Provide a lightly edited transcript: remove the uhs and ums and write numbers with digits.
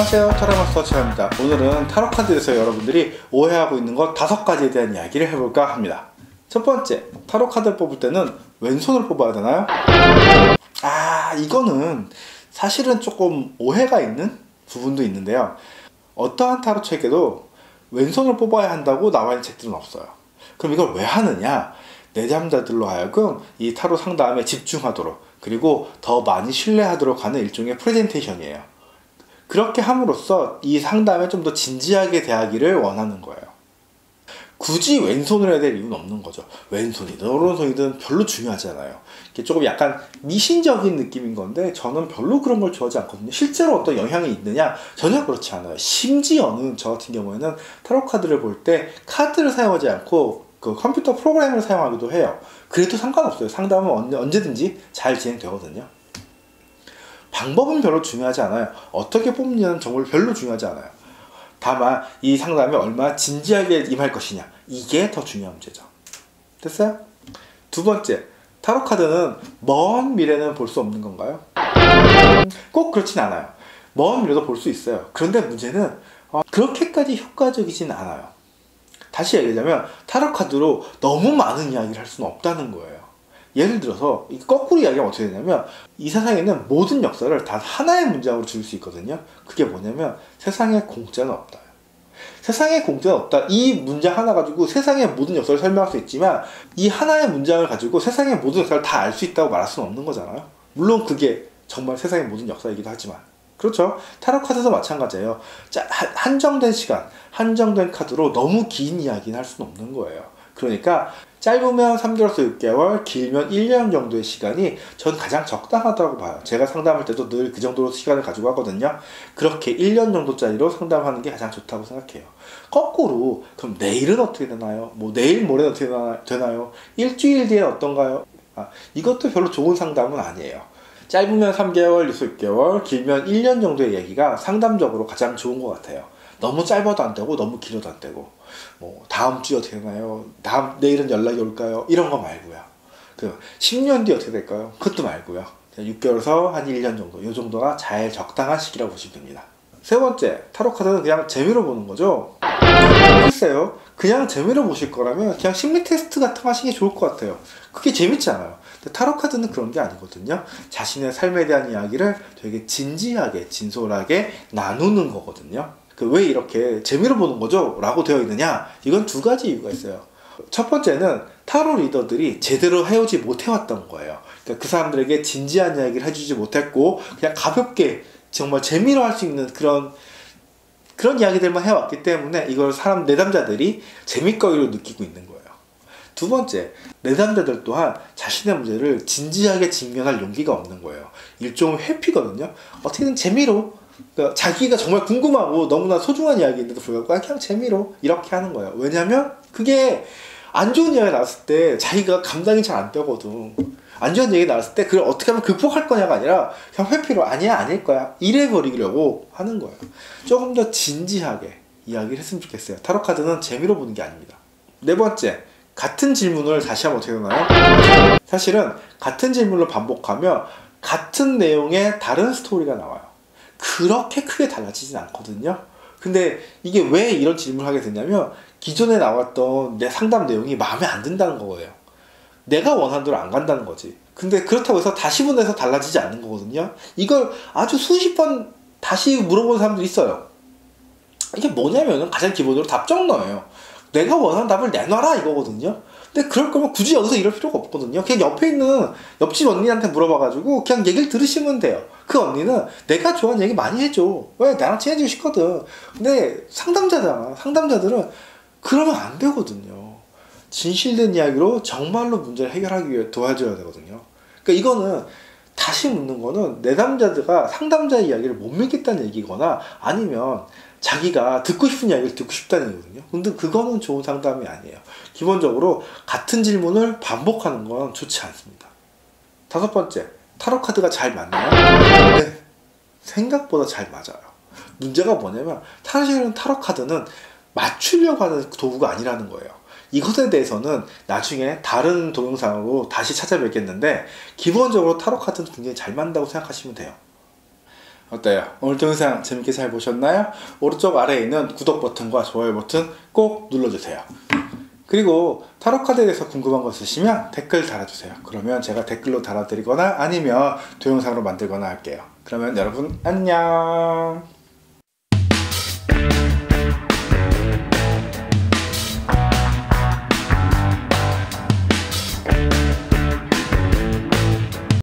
안녕하세요, 타로마스터 차입니다. 오늘은 타로 카드에서 여러분들이 오해하고 있는 것 5가지에 대한 이야기를 해볼까 합니다. 첫 번째, 타로 카드를 뽑을 때는 왼손을 뽑아야 되나요? 이거는 사실은 조금 오해가 있는 부분도 있는데요. 어떠한 타로 책에도 왼손을 뽑아야 한다고 나와 있는 책들은 없어요. 그럼 이걸 왜 하느냐? 내담자들로 하여금 이 타로 상담에 집중하도록, 그리고 더 많이 신뢰하도록 하는 일종의 프레젠테이션이에요. 그렇게 함으로써 이 상담에 좀 더 진지하게 대하기를 원하는 거예요. 굳이 왼손으로 해야 될 이유는 없는 거죠. 왼손이든 오른손이든 별로 중요하지 않아요. 이게 조금 약간 미신적인 느낌인 건데 저는 별로 그런 걸 좋아하지 않거든요. 실제로 어떤 영향이 있느냐? 전혀 그렇지 않아요. 심지어는 저 같은 경우에는 타로 카드를 볼 때 카드를 사용하지 않고 그 컴퓨터 프로그램을 사용하기도 해요. 그래도 상관없어요. 상담은 언제든지 잘 진행되거든요. 방법은 별로 중요하지 않아요. 어떻게 뽑느냐는 정말 별로 중요하지 않아요. 다만 이 상담에 얼마나 진지하게 임할 것이냐, 이게 더 중요한 문제죠. 됐어요? 두 번째, 타로 카드는 먼 미래는 볼 수 없는 건가요? 꼭 그렇진 않아요. 먼 미래도 볼 수 있어요. 그런데 문제는 그렇게까지 효과적이진 않아요. 다시 얘기하자면 타로 카드로 너무 많은 이야기를 할 수는 없다는 거예요. 예를 들어서 거꾸로 이야기하면 어떻게 되냐면, 이 세상에는 모든 역사를 단 하나의 문장으로 줄일 수 있거든요. 그게 뭐냐면 세상에 공짜는 없다. 세상에 공짜는 없다. 이 문장 하나 가지고 세상의 모든 역사를 설명할 수 있지만, 이 하나의 문장을 가지고 세상의 모든 역사를 다 알 수 있다고 말할 수는 없는 거잖아요. 물론 그게 정말 세상의 모든 역사이기도 하지만, 그렇죠? 타로 카드도 마찬가지예요. 한정된 시간, 한정된 카드로 너무 긴 이야기는 할 수는 없는 거예요. 그러니까 짧으면 3개월에서 6개월, 길면 1년 정도의 시간이 전 가장 적당하다고 봐요. 제가 상담할 때도 늘 그 정도로 시간을 가지고 하거든요. 그렇게 1년 정도짜리로 상담하는 게 가장 좋다고 생각해요. 거꾸로 그럼 내일은 어떻게 되나요? 내일 모레는 어떻게 되나요? 일주일 뒤엔 어떤가요? 이것도 별로 좋은 상담은 아니에요. 짧으면 3개월, 6개월, 길면 1년 정도의 얘기가 상담적으로 가장 좋은 것 같아요. 너무 짧아도 안 되고 너무 길어도 안 되고, 다음 주에 어떻게 되나요? 내일은 연락이 올까요? 이런 거 말고요. 10년 뒤에 어떻게 될까요? 그것도 말고요. 6개월에서 한 1년 정도, 이 정도가 잘 적당한 시기라고 보시면 됩니다. 세 번째, 타로 카드는 그냥 재미로 보는 거죠. 글쎄요, 그냥 재미로 보실 거라면 그냥 심리 테스트 같은 거 하시는 게 좋을 것 같아요. 그게 재밌지 않아요. 근데 타로 카드는 그런 게 아니거든요. 자신의 삶에 대한 이야기를 되게 진지하게, 진솔하게 나누는 거거든요. 왜 이렇게 재미로 보는 거죠? 라고 되어 있느냐? 이건 2가지 이유가 있어요. 첫 번째는 타로 리더들이 제대로 해오지 못해왔던 거예요. 그러니까 그 사람들에게 진지한 이야기를 해주지 못했고, 그냥 가볍게 정말 재미로 할 수 있는 그런 이야기들만 해왔기 때문에 이걸 내담자들이 재밌거리로 느끼고 있는 거예요. 두 번째, 내담자들 또한 자신의 문제를 진지하게 직면할 용기가 없는 거예요. 일종의 회피거든요. 어떻게든 재미로, 그러니까 자기가 정말 궁금하고 너무나 소중한 이야기인데도 불구하고 그냥 재미로 이렇게 하는 거예요. 왜냐면 그게 안 좋은 이야기가 나왔을 때 자기가 감당이 잘 안 되거든. 안 좋은 얘기 나왔을 때 그걸 어떻게 하면 극복할 거냐가 아니라 그냥 회피로 아닐 거야, 이래 버리려고 하는 거예요. 조금 더 진지하게 이야기를 했으면 좋겠어요. 타로 카드는 재미로 보는 게 아닙니다. 네 번째, 같은 질문을 다시 하면 어떻게 되나요? 사실은 같은 질문을 반복하면 같은 내용의 다른 스토리가 나와요. 그렇게 크게 달라지진 않거든요. 근데 이게 왜 이런 질문을 하게 되냐면, 기존에 나왔던 내 상담 내용이 마음에 안 든다는 거예요. 내가 원하는 대로 안 간다는 거지. 근데 그렇다고 해서 다시 보내서 달라지지 않는 거거든요. 이걸 아주 수십 번 다시 물어보는 사람들이 있어요. 이게 뭐냐면 가장 기본적으로 답정너예요. 내가 원하는 답을 내놔라 이거거든요. 근데 그럴 거면 굳이 여기서 이럴 필요가 없거든요. 그냥 옆에 있는 옆집 언니한테 물어봐가지고 그냥 얘기를 들으시면 돼요. 그 언니는 내가 좋아하는 얘기 많이 해줘. 왜? 나랑 친해지고 싶거든. 근데 상담자잖아. 상담자들은 그러면 안 되거든요. 진실된 이야기로 정말로 문제를 해결하기 위해 도와줘야 되거든요. 그러니까 이거는 다시 묻는 거는 내담자들과 상담자의 이야기를 못 믿겠다는 얘기거나, 아니면 자기가 듣고 싶은 이야기를 듣고 싶다는 얘기거든요. 근데 그거는 좋은 상담이 아니에요. 기본적으로 같은 질문을 반복하는 건 좋지 않습니다. 5번째, 타로 카드가 잘 맞나요? 네, 생각보다 잘 맞아요. 문제가 뭐냐면 사실은 타로 카드는 맞추려고 하는 도구가 아니라는 거예요. 이것에 대해서는 나중에 다른 동영상으로 다시 찾아뵙겠는데, 기본적으로 타로 카드는 굉장히 잘 맞는다고 생각하시면 돼요. 어때요? 오늘 영상 재밌게 잘 보셨나요? 오른쪽 아래에 있는 구독 버튼과 좋아요 버튼 꼭 눌러주세요. 그리고 타로 카드에 대해서 궁금한 거 있으시면 댓글 달아주세요. 그러면 제가 댓글로 달아드리거나 아니면 동영상으로 만들거나 할게요. 그러면 여러분 안녕.